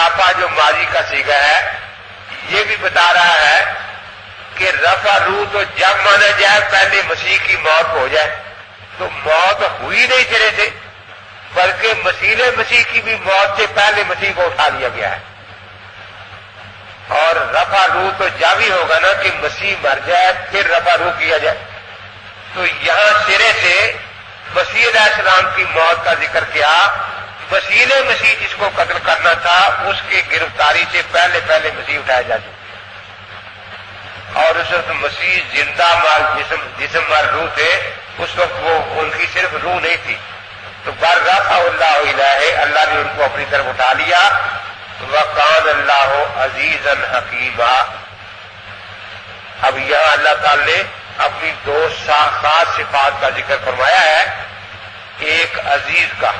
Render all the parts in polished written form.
رفع جو ماضی کا صیغہ ہے یہ بھی بتا رہا ہے کہ رفع روح تو جب مانا جائے پہلے مسیح کی موت ہو جائے، تو موت ہوئی نہیں تیرے سے، بلکہ مسیح کی بھی موت سے پہلے مسیح کو اٹھا لیا گیا ہے۔ اور رفع روح تو جب ہی ہوگا نا کہ مسیح مر جائے پھر رفع روح کیا جائے۔ تو یہاں سرے سے مسیح علیہ السلام کی موت کا ذکر کیا، مسیح جس کو قتل کرنا تھا اس کی گرفتاری سے پہلے مسیح اٹھایا جا چکا، اور اس وقت مسیح زندہ مال جسم مال روح تھے، اس وقت وہ ان کی صرف روح نہیں تھی۔ تو بر رفع اللہ الہ، اللہ نے ان کو اپنی طرف اٹھا لیا۔ وَقَانَ اللَّهُ عَزِيزًا حَكِيمًا۔ اب یہاں اللہ تعالی نے اپنی دو خاص صفات کا ذکر فرمایا ہے، ایک عزیز کا،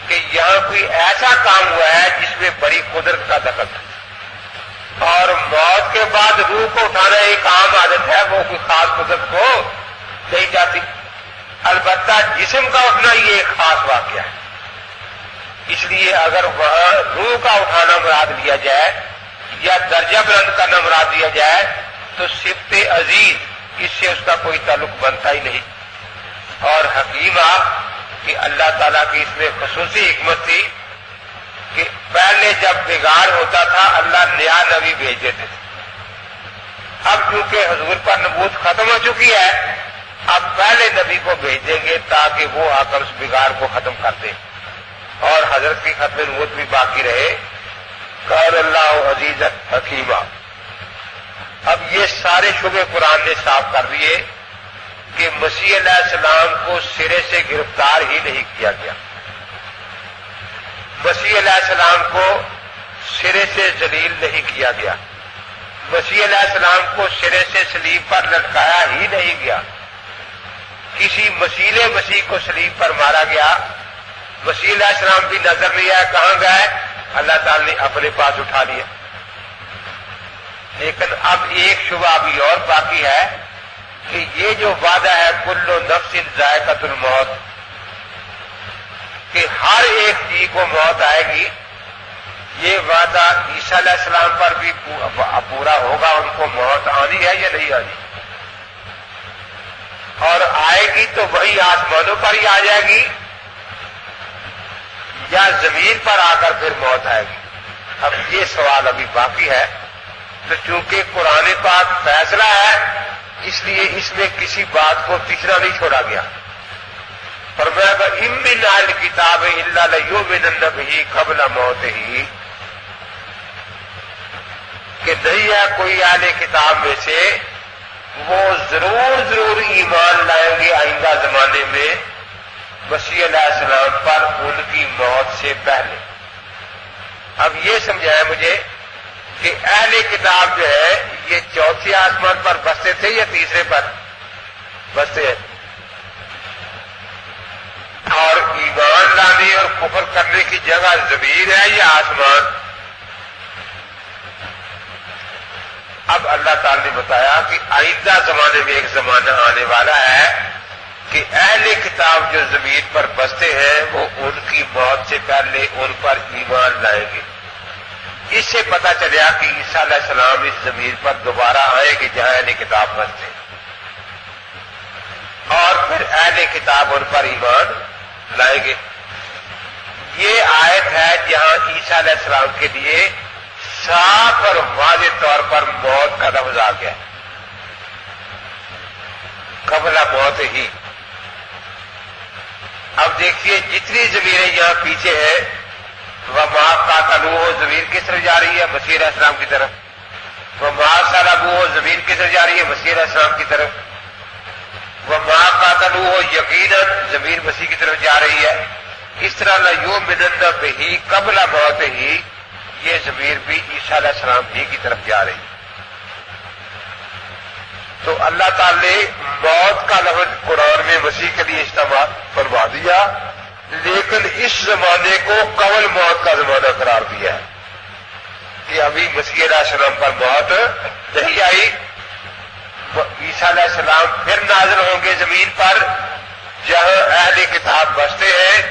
کہ یہاں کوئی ایسا کام ہوا ہے جس میں بڑی قدرت کا دخل ہے، اور موت کے بعد روح کو اٹھانا ایک عام عادت ہے، وہ کوئی خاص قدرت کو نہیں جاتی۔ البتہ جسم کا اٹھنا یہ ایک خاص واقعہ ہے، اس لیے اگر وہاں روح کا اٹھانا مراد لیا جائے یا درجہ بلند کرنا مراد لیا جائے تو صفت عزیز اس سے اس کا کوئی تعلق بنتا ہی نہیں۔ اور حکیمہ کہ اللہ تعالیٰ کی اس میں خصوصی حکمت تھی کہ پہلے جب بگاڑ ہوتا تھا اللہ نیا نبی بھیج دیتے تھے، اب چونکہ حضور پر نبوت ختم ہو چکی ہے، اب پہلے نبی کو بھیج دیں گے تاکہ وہ آ کر اس بگاڑ کو ختم کر دے اور حضرت کی ختم نبوت بھی باقی رہے۔ قال اللہ عزیز حکیمہ۔ اب یہ سارے شبے قرآن نے صاف کر دیے کہ مسیح علیہ السلام کو سرے سے گرفتار ہی نہیں کیا گیا، مسیح علیہ السلام کو سرے سے ذلیل نہیں کیا گیا، مسیح علیہ السلام کو سرے سے صلیب پر لٹکایا ہی نہیں گیا، کسی مسیح کو صلیب پر مارا گیا، مسیح علیہ السلام بھی نظر نہیں آیا کہاں گئے، اللہ تعالی نے اپنے پاس اٹھا لیا۔ لیکن اب ایک شبہ ابھی اور باقی ہے کہ یہ جو وعدہ ہے کل نفس ذائقۃ الموت، کہ ہر ایک چیز کو موت آئے گی، یہ وعدہ عیسیٰ علیہ السلام پر بھی پورا ہوگا، ان کو موت آنی ہے یا نہیں آنی؟ اور آئے گی تو وہی آسمانوں پر ہی آ جائے گی یا زمین پر آ کر پھر موت آئے گی؟ اب یہ سوال ابھی باقی ہے۔ تو چونکہ قرآن پاک فیصلہ ہے اس لیے اس میں کسی بات کو تیسرا نہیں چھوڑا گیا۔ فرمایا وَإِن مِّنْ أَهْلِ الْكِتَابِ إِلَّا لَيُؤْمِنَنَّ بِهِ قَبْلَ مَوْتِهِ، کہ نہیں ہے کوئی اہل کتاب میں سے وہ ضرور ایمان لائیں گے آئندہ زمانے میں مسیح علیہ السلام پر ان کی موت سے پہلے۔ اب یہ سمجھایا مجھے کہ اہل کتاب جو ہے یہ چوتھے آسمان پر بستے تھے یا تیسرے پر بستے ہیں، اور ایمان لانے اور کفر کرنے کی جگہ زمین ہے یا آسمان؟ اب اللہ تعالی نے بتایا کہ آئندہ زمانے میں ایک زمانہ آنے والا ہے کہ اہل کتاب جو زمین پر بستے ہیں وہ ان کی موت سے پہلے ان پر ایمان لائیں گے۔ اس سے پتہ چلا کہ عیسیٰ علیہ السلام اس زمین پر دوبارہ آئیں گے جہاں اہل کتاب بستے ہیں، اور پھر اہل کتاب ان پر ایمان لائیں گے۔ یہ آیت ہے جہاں عیسیٰ علیہ السلام کے لیے صاف اور واضح طور پر موت کا لفظ آ گیا، قبل موت ہی۔ اب دیکھیے جتنی زمینیں یہاں پیچھے ہیں وَمَا قَاتَلُوهُ زمین کس طرف جا رہی ہے؟ مسیح علیہ السلام کی طرف۔ وَمَا صَلَبُوهُ زمین کس طرف جا رہی ہے؟ مسیح علیہ السلام کی طرف۔ وَمَا قَاتَلُوهُ یقیناً زمین مسیح کی طرف جا رہی ہے۔ اس طرح لَيُؤْمِنَنَّ بِهِ قَبْلَ مَوْتِهِ، یہ زمین بھی عیسیٰ علیہ السلام ہی کی طرف جا رہی ہے۔ تو اللہ تعالی نے موت کا لفظ قرآن میں مسیح کے لیے استعمال فرما دیا، لیکن اس زمانے کو قبل موت کا زمانہ قرار دیا ہے کہ ابھی مسیح علیہ السلام پر موت نہیں آئی۔ عیسیٰ علیہ السلام پھر نازل ہوں گے زمین پر جہاں اہل کتاب بستے ہیں،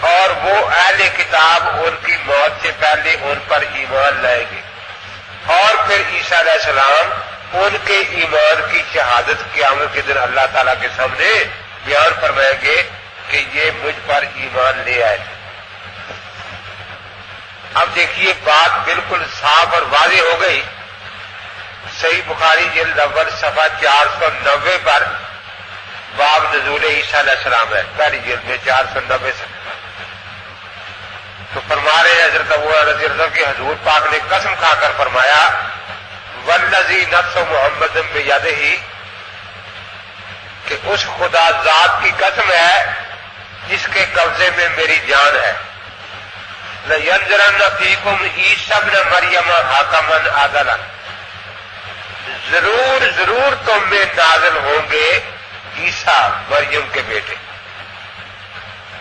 اور وہ اہل کتاب ان کی موت سے پہلے ان پر ایمان لائیں گے، اور پھر عیسیٰ علیہ السلام ان کے ایمان کی شہادت قیامت کے دن اللہ تعالیٰ کے سامنے بیان فرمائیں گے کہ یہ مجھ پر ایمان لے آئے۔ اب دیکھیے بات بالکل صاف اور واضح ہو گئی۔ صحیح بخاری جلد اول صفحہ 490 پر باب نزول عیسیٰ علیہ السلام ہے، پہلی جلد میں 490 سے۔ تو فرما رہے ہیں حضرت ابو ہریرہ رضی اللہ عنہ کہ حضور پاک نے قسم کھا کر فرمایا والذی نفس محمد بیدہ، کہ اس خدا ذات کی قسم ہے جس کے قبضے میں میری جان ہے، لَيَنْزِلَنَّ فِيكُمْ عِیسیٰ ابْنَ مَرْیَمَ حَاکَمًا عَدْلًا، ضرور ضرور تم میں نازل ہوں گے عیسیٰ مریم کے بیٹے۔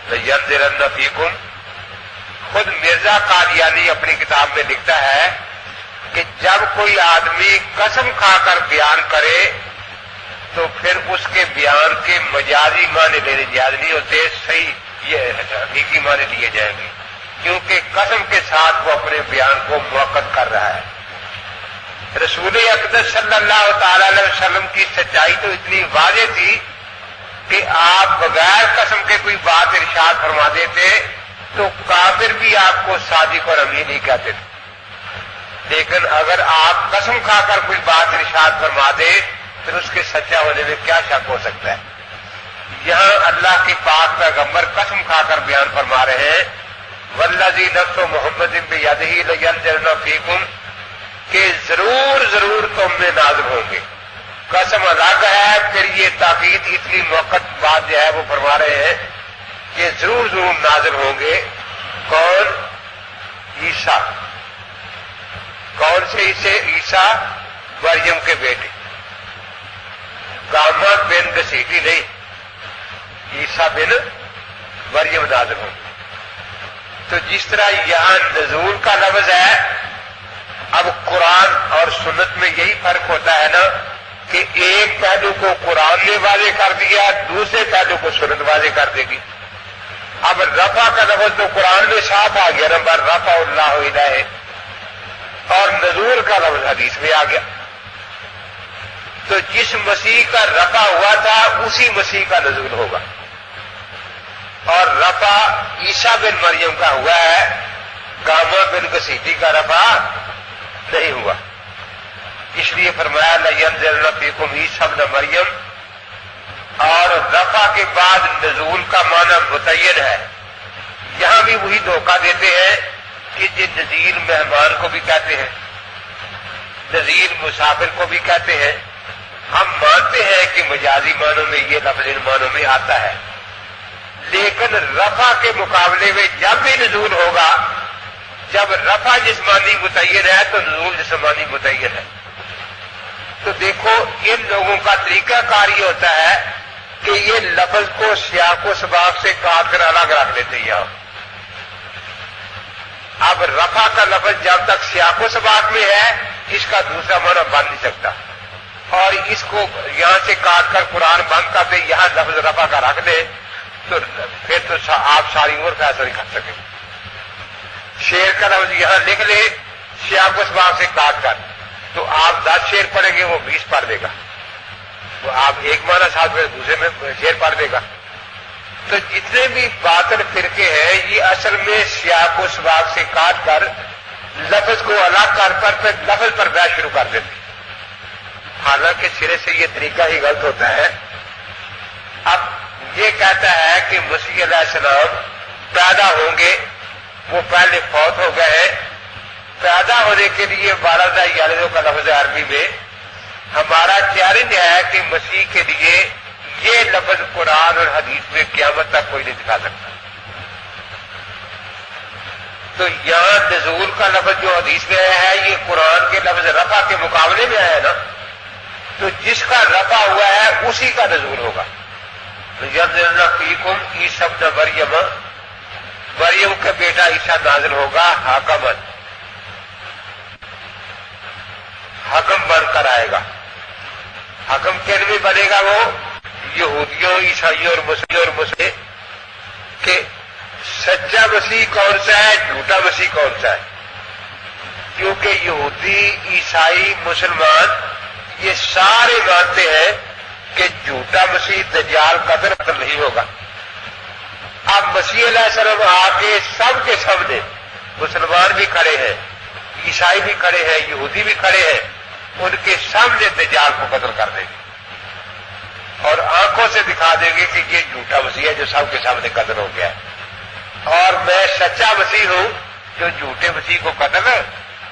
لَيَنْزِلَنَّ فِيكُمْ، خود مرزا قادیانی اپنی کتاب میں لکھتا ہے کہ جب کوئی آدمی قسم کھا کر بیان کرے تو پھر اس کے بیان کے مجازی معنی لینے جائز نہیں ہوتے، صحیح یہ حقیقی معنی لیے جائیں گے، کیونکہ قسم کے ساتھ وہ اپنے بیان کو موقت کر رہا ہے۔ رسول اقدس صلی اللہ تعالی علیہ وسلم کی سچائی تو اتنی واضح تھی کہ آپ بغیر قسم کے کوئی بات ارشاد فرما دیتے تو کافر بھی آپ کو صادق اور امین ہی کہتے تھے، لیکن اگر آپ قسم کھا کر کوئی بات ارشاد فرما دے پھر اس کے سچا ہونے میں کیا شک ہو سکتا ہے۔ یہاں اللہ کے پاک پیغمبر قسم کھا کر بیان فرما رہے ہیں والذی نفس محمد بیدہ لینزلن فیکم، کہ ضرور ضرور تم میں نازل ہوں گے۔ قسم الگ ہے، پھر یہ تاکید اتنی موقت بات جو ہے وہ فرما رہے ہیں کہ ضرور ضرور نازل ہوں گے۔ کون؟ عیسیٰ۔ کون سے عیسیٰ؟ مریم کے بیٹے، گاما بن گسیٹی نہیں، عیسیٰ بن مریم نازل ہوں گے۔ تو جس طرح یہاں نزول کا لفظ ہے، اب قرآن اور سنت میں یہی فرق ہوتا ہے نا کہ ایک پہلو کو قرآن نے واضح کر دیا، دوسرے پہلو کو سنت واضح کر دے گی۔ اب رفع کا لفظ تو قرآن میں صاف آ گیا، نمبر رفع اللہ الیہ، اور نزول کا لفظ حدیث میں آ گیا۔ تو جس مسیح کا رفع ہوا تھا اسی مسیح کا نزول ہوگا، اور رفع عیسیٰ بن مریم کا ہوا ہے، گاما بن گسیٹی کا رفع نہیں ہوا۔ اس لیے فرمایا لَيَنْزِلَنَّ فِيكُمْ عِیسیٰ ابْنَ مریم، اور رفع کے بعد نزول کا معنی متعین ہے۔ یہاں بھی وہی دھوکہ دیتے ہیں کہ یہ نزیل مہمان کو بھی کہتے ہیں، نزیل مسافر کو بھی کہتے ہیں۔ ہم مانتے ہیں کہ مجازی معنوں میں یہ لفظ ان معنوں میں آتا ہے، لیکن رفع کے مقابلے میں جب بھی نزول ہوگا، جب رفع جسمانی متعین ہے تو نزول جسمانی متعین ہے۔ تو دیکھو ان لوگوں کا طریقہ کار یہ ہوتا ہے کہ یہ لفظ کو سیاق و سباق سے کاٹ کر الگ رکھ لیتے ہیں۔ یہاں اب رفع کا لفظ جب تک سیاق و سباق میں ہے اس کا دوسرا معنی بن نہیں سکتا، اور اس کو یہاں سے کاٹ کر قرآن بند کر دے، یہاں لفظ رفع کا رکھ دے تو پھر تو آپ ساری عمر فیصلہ نہیں کر سکیں۔ شعر کا لفظ یہاں لکھ لے سیاق و سباق سے کاٹ کر، تو آپ 10 شعر پڑھیں گے وہ 20 پڑھ دے گا، تو آپ ایک معنی ساتھ میں دوسرے میں شعر پڑھ دے گا۔ تو جتنے بھی باطل فرقے ہیں یہ اصل میں سیاق و سباق سے کاٹ کر لفظ کو الگ کر پھر لفظ پر بحث شروع کر دیتے، حالانکہ سرے سے یہ طریقہ ہی غلط ہوتا ہے۔ اب یہ کہتا ہے کہ مسیح علیہ السلام پیدا ہوں گے، وہ پہلے فوت ہو گئے ہیں۔ پیدا ہونے کے لیے والدہ یالدوں کا لفظ عربی میں ہمارا چیلنج ہے کہ مسیح کے لیے یہ لفظ قرآن اور حدیث میں قیامت تک کوئی نہیں دکھا سکتا۔ تو یہاں نزول کا لفظ جو حدیث میں آیا ہے یہ قرآن کے لفظ رفع کے مقابلے میں آیا ہے نا، تو جس کا رفع ہوا ہے اسی کا نزول ہوگا۔ لَيَنْزِلَنَّ فِيكُمْ عِیسیٰ ابْنَ مریم، مریم کا بیٹا عیسیٰ نازل ہوگا حاکمًا، حکم بن کر آئے گا۔ حکم کن میں بنے گا؟ وہ یہودیوں، عیسائیوں اور مسلم کہ سچا مسیح کون سا ہے، جھوٹا مسیح کون سا ہے؟ کیونکہ یہودی، عیسائی، مسلمان یہ سارے مانتے ہیں کہ جھوٹا مسیح دجال قتل نہیں ہوگا۔ اب مسیح علیہ السلام آ کے سب کے سامنے، مسلمان بھی کھڑے ہیں، عیسائی بھی کھڑے ہیں، یہودی بھی کھڑے ہیں، ان کے سامنے دجال کو قتل کر دیں گے اور آنکھوں سے دکھا دیں گے کہ یہ جھوٹا مسیح ہے جو سب کے سامنے قتل ہو گیا ہے، اور میں سچا مسیح ہوں جو جھوٹے مسیح کو قتل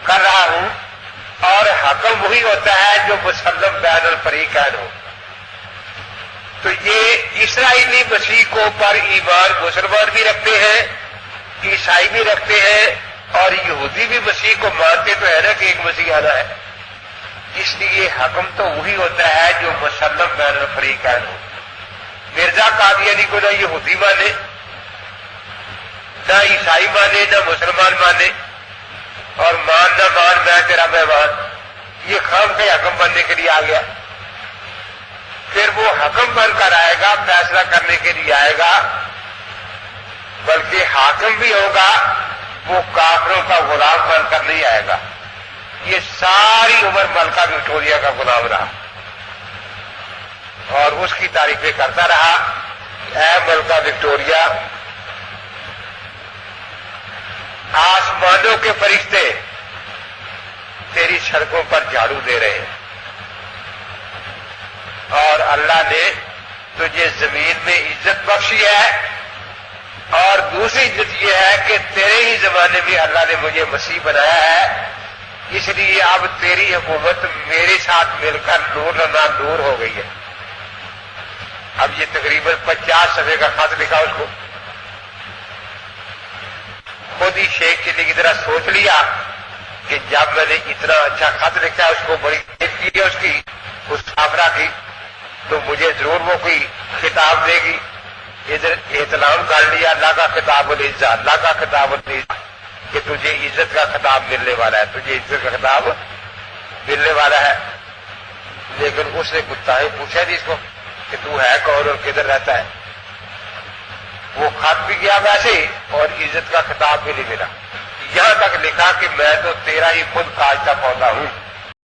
کر رہا ہوں، اور حکم وہی ہوتا ہے جو مسلم بین الفریقین ہو۔ تو یہ اسرائیلی مسیح کو پر ایمان مسلمان بھی رکھتے ہیں، عیسائی بھی رکھتے ہیں، اور یہودی بھی مسیح کو مانتے تو ہے نا کہ ایک مسیح آنا ہے، اس لیے حکم تو وہی ہوتا ہے جو مسلم بین الفریقین ہو۔ مرزا قادیانی کو نہ یہودی مانے، نہ عیسائی مانے، نہ مسلمان مانے، اور مان نہ مان میں تیرا مہمان، یہ خام کے حکم بننے کے لیے آ گیا۔ پھر وہ حکم بن کر آئے گا، فیصلہ کرنے کے لیے آئے گا، بلکہ حاکم بھی ہوگا، وہ کافروں کا غلام بن کر نہیں آئے گا۔ یہ ساری عمر ملکہ وکٹوریہ کا غلام رہا اور اس کی تعریفیں کرتا رہا، اے ملکہ وکٹوریہ، آسمانوں کے فرشتے تیری سڑکوں پر جھاڑو دے رہے ہیں، اور اللہ نے تجھے زمین میں عزت بخشی ہے، اور دوسری عزت یہ ہے کہ تیرے ہی زمانے میں اللہ نے مجھے مسیح بنایا ہے، اس لیے اب تیری حکومت میرے ساتھ مل کر نور نہ نور ہو گئی ہے۔ اب یہ تقریباً 50 صفحے کا خط لکھا اس کو، خود ہی شیخ چلی کی طرح سوچ لیا کہ جب میں نے اتنا اچھا خط لکھا اس کو، بڑی تعریف کی ہے اس کافرہ کی، تو مجھے ضرور وہ کوئی خطاب دے گی۔ ادھر احترام کر لیا اللہ کا خطاب العزت، اللہ کا خطاب العزت کہ تجھے عزت کا خطاب ملنے والا ہے، تجھے عزت کا خطاب ملنے والا ہے۔ لیکن اس نے کتایں پوچھا نہیں اس کو کہ تو ہے کون اور کدھر رہتا ہے۔ وہ خط بھی گیا ویسے ہی اور عزت کا خطاب بھی نہیں ملا، یہاں تک لکھا کہ میں تو تیرا ہی خود کاجتا پودا ہوں۔